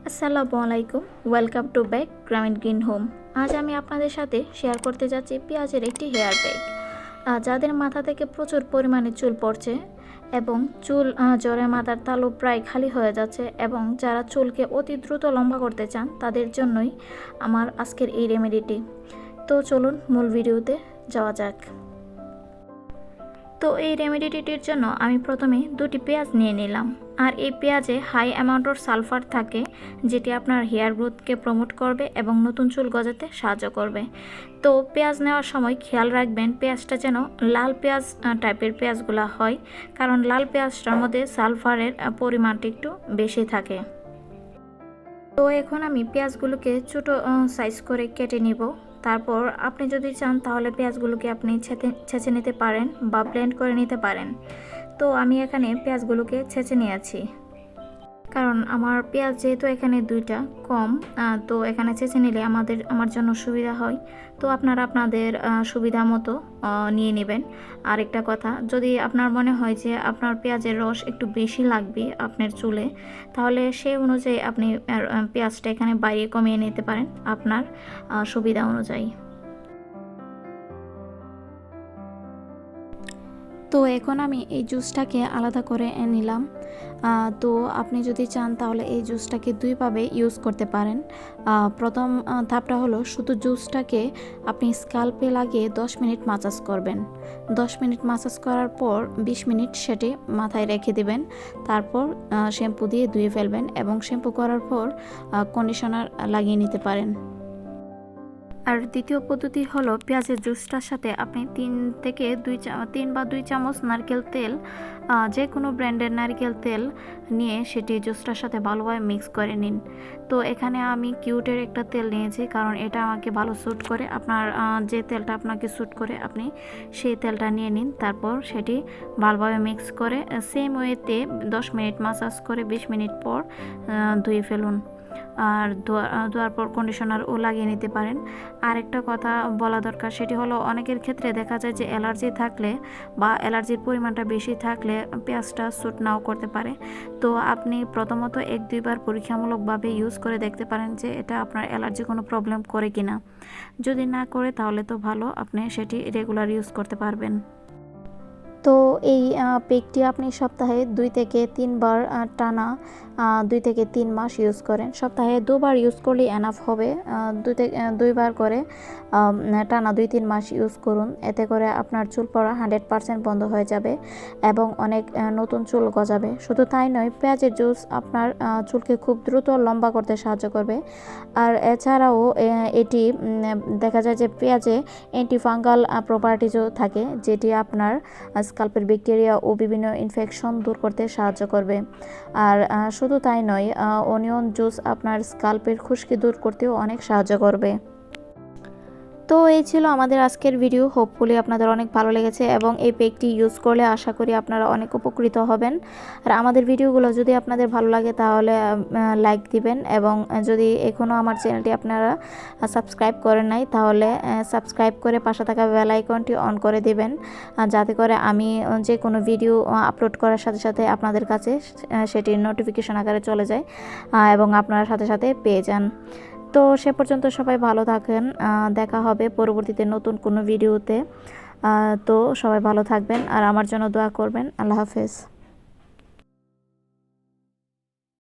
আসসালামু আলাইকুম, welcome to back গ্রামীণ গ্রিন হোম। আজ আমি আপনাদের সাথে শেয়ার করতে যাচ্ছি পেঁয়াজের একটি হেয়ার প্যাক। যাদের মাথা থেকে প্রচুর পরিমাণে চুল পড়ছে এবং চুল জ্বরে মাথার তালু প্রায় খালি হয়ে যাচ্ছে এবং যারা চুলকে অতি দ্রুত লম্বা করতে চান তাদের জন্যই আমার আজকের এই রেমেডিটি। তো চলুন মূল ভিডিওতে যাওয়া যাক। তো এই রেমেডিটির জন্য আমি প্রথমে দুটি পেঁয়াজ নিয়ে নিলাম। আর এই পেঁয়াজে হাই অ্যামাউন্টের সালফার থাকে, যেটি আপনার হেয়ার গ্রোথকে প্রমোট করবে এবং নতুন চুল গজাতে সাহায্য করবে। তো পেঁয়াজ নেওয়ার সময় খেয়াল রাখবেন পেঁয়াজটা যেন লাল পেঁয়াজ টাইপের পেঁয়াজগুলো হয়, কারণ লাল পেঁয়াজটার মধ্যে সালফারের পরিমাণটা একটু বেশি থাকে। তো এখন আমি পেঁয়াজগুলোকে ছোটো সাইজ করে কেটে নিব। তারপর আপনি যদি চান তাহলে পেঁয়াজগুলোকে আপনি ছেঁচে নিতে পারেন বা ব্লেন্ড করে নিতে পারেন। তো আমি এখানে পেঁয়াজগুলোকে ছেঁচে নিয়েছি, কারণ আমার পেঁয়াজ যেহেতু এখানে দুইটা কম, তো এখানে ছেঁচে নিলে আমার জন্য সুবিধা হয়। তো আপনারা আপনাদের সুবিধা মতো নিয়ে নেবেন। আরেকটা কথা, যদি আপনার মনে হয় যে আপনার পেঁয়াজের রস একটু বেশি লাগবে আপনার চুলে, তাহলে সেই অনুযায়ী আপনি পেঁয়াজটা এখানে বাইরে কমিয়ে নিতে পারেন আপনার সুবিধা অনুযায়ী। তো এখন আমি এই জুসটাকে আলাদা করে নিলাম। তো আপনি যদি চান তাহলে এই জুসটাকে দুইভাবে ইউজ করতে পারেন। প্রথম ধাপটা হলো শুধু জুসটাকে আপনি স্কাল্পে লাগিয়ে 10 মিনিট মাসাজ করবেন। 10 মিনিট মাসাজ করার পর 20 মিনিট সেটি মাথায় রেখে দেবেন। তারপর শ্যাম্পু দিয়ে ধুয়ে ফেলবেন এবং শ্যাম্পু করার পর কন্ডিশনার লাগিয়ে নিতে পারেন। আর দ্বিতীয় পদ্ধতি হলো পেঁয়াজের জুসটার সাথে আপনি 3 বা 2 চামচ নারকেল তেল, যে কোনো ব্র্যান্ডের নারকেল তেল নিয়ে সেটি জুসটার সাথে ভালোভাবে মিক্স করে নিন। তো এখানে আমি কিউটের একটা তেল নিয়েছি, কারণ এটা আমাকে ভালো স্যুট করে। আপনার যে তেলটা আপনাকে স্যুট করে আপনি সেই তেলটা নিয়ে নিন। তারপর সেটি ভালোভাবে মিক্স করে সেম ওয়েতে 10 মিনিট মাসাজ করে 20 মিনিট পর ধুয়ে ফেলুন। আর ধোয়ার পর কন্ডিশনারও লাগিয়ে নিতে পারেন। আরেকটা কথা বলা দরকার, সেটি হলো অনেকের ক্ষেত্রে দেখা যায় যে অ্যালার্জি থাকলে বা অ্যালার্জির পরিমাণটা বেশি থাকলে পেঁয়াজটা স্যুট নাও করতে পারে। তো আপনি প্রথমত 1-2 বার পরীক্ষামূলকভাবে ইউজ করে দেখতে পারেন যে এটা আপনার অ্যালার্জি কোনো প্রবলেম করে কিনা। যদি না করে তাহলে তো ভালো, আপনি সেটি রেগুলার ইউজ করতে পারবেন। তো এই পেকটি আপনি সপ্তাহে 2 থেকে 3 বার টানা 2 থেকে 3 মাস ইউজ করেন। সপ্তাহে 2 বার ইউজ করলে এনাফ হবে। 2 বার করে টানা 2-3 মাস ইউজ করুন। এতে করে আপনার চুল পড়া 100% বন্ধ হয়ে যাবে এবং অনেক নতুন চুল গজাবে। শুধু তাই নয়, পেঁয়াজের জুস আপনার চুলকে খুব দ্রুত লম্বা করতে সাহায্য করবে। আর এছাড়াও এটি দেখা যায় যে পেঁয়াজে অ্যান্টিফাঙ্গাল প্রপার্টিজও থাকে, যেটি আপনার স্কাল্পের ব্যাকটেরিয়া ও বিভিন্ন ইনফেকশন দূর করতে সাহায্য করবে। আর শুধু তাই নয়, অনিয়ন জুস আপনার স্কাল্পের খুশকি দূর করতেও অনেক সাহায্য করবে। তো এই ছিল আমাদের আজকের ভিডিও। হোপফুলি আপনাদের অনেক ভালো লেগেছে এবং এই পেকটি ইউজ করলে আশা করি আপনারা অনেক উপকৃত হবেন। আর আমাদের ভিডিওগুলো যদি আপনাদের ভালো লাগে তাহলে লাইক দিবেন, এবং যদি এখনও আমার চ্যানেলটি আপনারা সাবস্ক্রাইব করেন নাই তাহলে সাবস্ক্রাইব করে পাশে থাকা বেল আইকনটি অন করে দিবেন, যাতে করে আমি যে কোনো ভিডিও আপলোড করার সাথে সাথে আপনাদের কাছে সেটি নোটিফিকেশন আকারে চলে যায় এবং আপনারা সাথে সাথে পেয়ে যান। তো সে পর্যন্ত সবাই ভালো থাকেন। দেখা হবে পরবর্তীতে নতুন কোনো ভিডিওতে। তো সবাই ভালো থাকবেন আর আমার জন্য দোয়া করবেন। আল্লাহ হাফেজ।